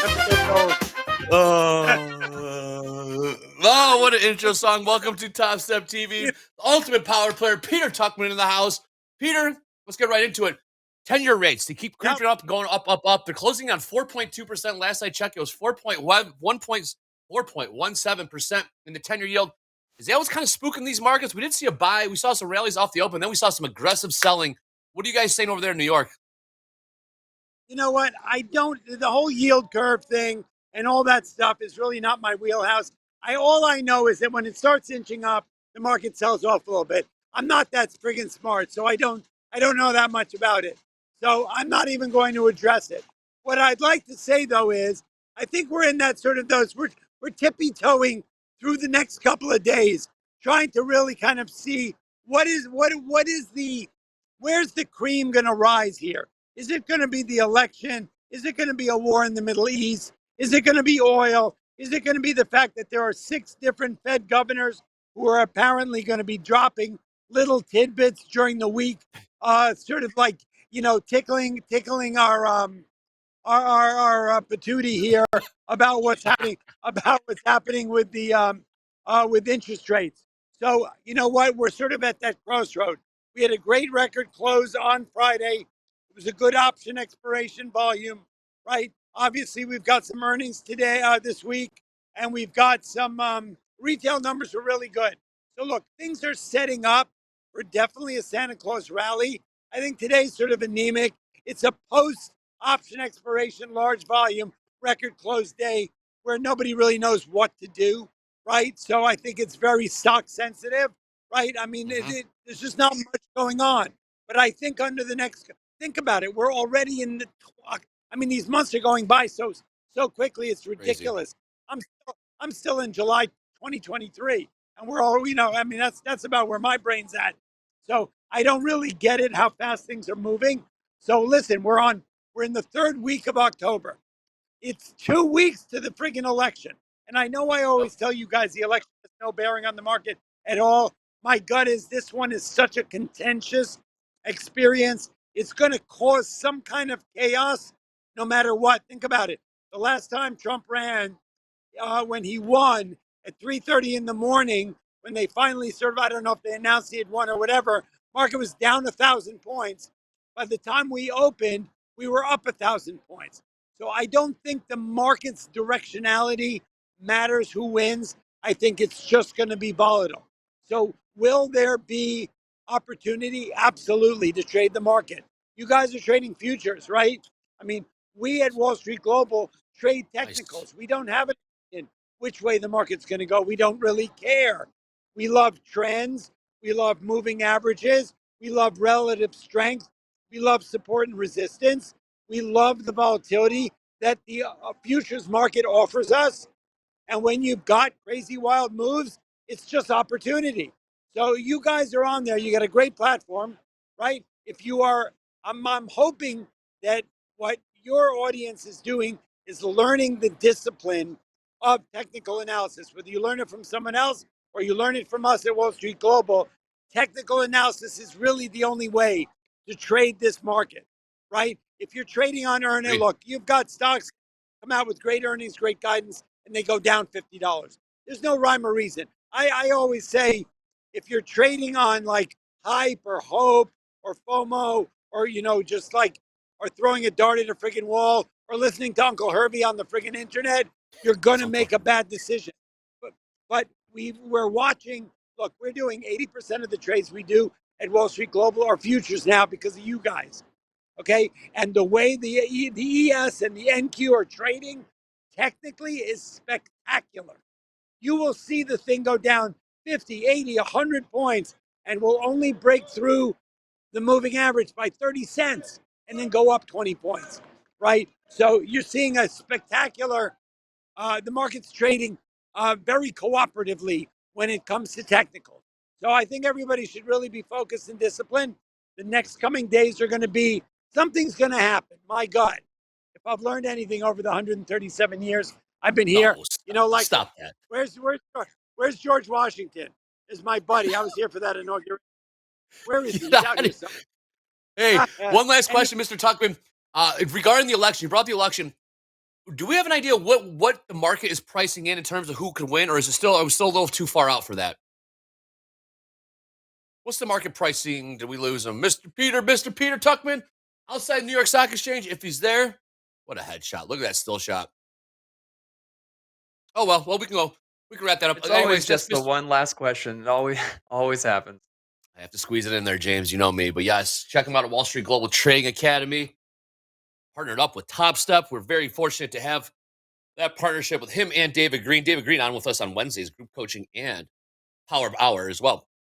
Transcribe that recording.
Never gets old. Oh, what an intro song. Welcome to TopstepTV, the ultimate power player. Peter Tuckman in the house. Peter, let's get right into it. 10-year rates, they keep Yep. creeping up, going up, up, up. They're closing on 4.2%. Last I checked, it was 4.17% in the 10-year yield. Is that what's kind of spooking these markets? We did see a buy. We saw some rallies off the open. Then we saw some aggressive selling. What are you guys saying over there in New York? You know what? The whole yield curve thing and all that stuff is really not my wheelhouse. All I know is that when it starts inching up, the market sells off a little bit. I'm not that friggin' smart, so I don't know that much about it. So I'm not even going to address it. What I'd like to say though is I think we're in that sort of we're tippy toeing through the next couple of days, trying to really kind of see what is the where's the cream gonna rise here? Is it going to be the election? Is it going to be a war in the Middle East? Is it going to be oil? Is it going to be the fact that there are 6 different Fed governors who are apparently going to be dropping little tidbits during the week, sort of like tickling our patootie here about what's happening with the with interest rates. So you know what? We're sort of at that crossroad. We had a great record close on Friday. It was a good option expiration volume, right? Obviously, we've got some earnings today, this week, and we've got some retail numbers are really good. So look, things are setting up for definitely a Santa Claus rally. I think today's sort of anemic. It's a post option expiration, large volume, record close day where nobody really knows what to do, right? So I think it's very stock sensitive, right? I mean, there's just not much going on. But I think think about it, we're already in the, I mean, these months are going by so quickly, it's Crazy. ridiculous. I'm still in July 2023, and we're all, I mean, that's about where my brain's at. So I don't really get it how fast things are moving. So listen, we're in the 3rd week of October. It's 2 weeks to the friggin' election. And I know I Yep. always tell you guys the election has no bearing on the market at all. My gut is this one is such a contentious experience. It's going to cause some kind of chaos no matter what. Think about it. The last time Trump ran, when he won at 3:30 in the morning, when they finally sort of, I don't know if they announced he had won or whatever, market was down 1,000 points. By the time we opened, we were up 1,000 points. So I don't think the market's directionality matters who wins. I think it's just going to be volatile. So will there be opportunity? Absolutely, to trade the market. You guys are trading futures, right? I mean, we at Wall Street Global trade Nice. technicals. We don't have it in which way the market's going to go. We don't really care. We love trends. We love moving averages. We love relative strength. We love support and resistance. We love the volatility that the futures market offers us. And when you've got crazy wild moves, it's just opportunity. So you guys are on there. You got a great platform, right? If you are, I'm hoping that what your audience is doing is learning the discipline of technical analysis. Whether you learn it from someone else or you learn it from us at Wall Street Global, technical analysis is really the only way to trade this market, right? If you're trading on earning, Agree. look, you've got stocks come out with great earnings, great guidance, and they go down $50. There's no rhyme or reason. I always say if you're trading on like hype or hope or FOMO or, just like, or throwing a dart at a friggin' wall or listening to Uncle Herbie on the friggin' internet, you're going That's to Uncle make a Herbie. bad decision. But we're watching, look, we're doing 80% of the trades we do at Wall Street Global are futures now because of you guys. Okay. And the way the ES and the NQ are trading technically is spectacular. You will see the thing go down 50, 80, 100 points and will only break through the moving average by 30 cents and then go up 20 points, right? So you're seeing a spectacular, the market's trading very cooperatively when it comes to technical. So I think everybody should really be focused and disciplined. The next coming days are going to be, something's going to happen. My God, if I've learned anything over the 137 years I've been here, No, like, stop that. where's George Washington? Is my buddy. I was here for that inauguration. Where is he? Get He's out out of here here. somewhere. Hey, one last and he, question, Mr. Tuckman. Regarding the election, you brought the election. Do we have an idea what the market is pricing in terms of who could win, or is it still are we still a little too far out for that? What's the market pricing? Did we lose him, Mr. Peter Tuckman, outside New York Stock Exchange? If he's there, what a headshot! Look at that still shot. Oh well, we can go. We can wrap that up. It's Anyways, always that's just the one last question. It always always happens. I have to squeeze it in there, James. You know me. But yes, check them out at Wall Street Global Trading Academy. Partnered up with Topstep. We're very fortunate to have that partnership with him and David Green. David Green on with us on Wednesdays, group coaching and Power Hour as well.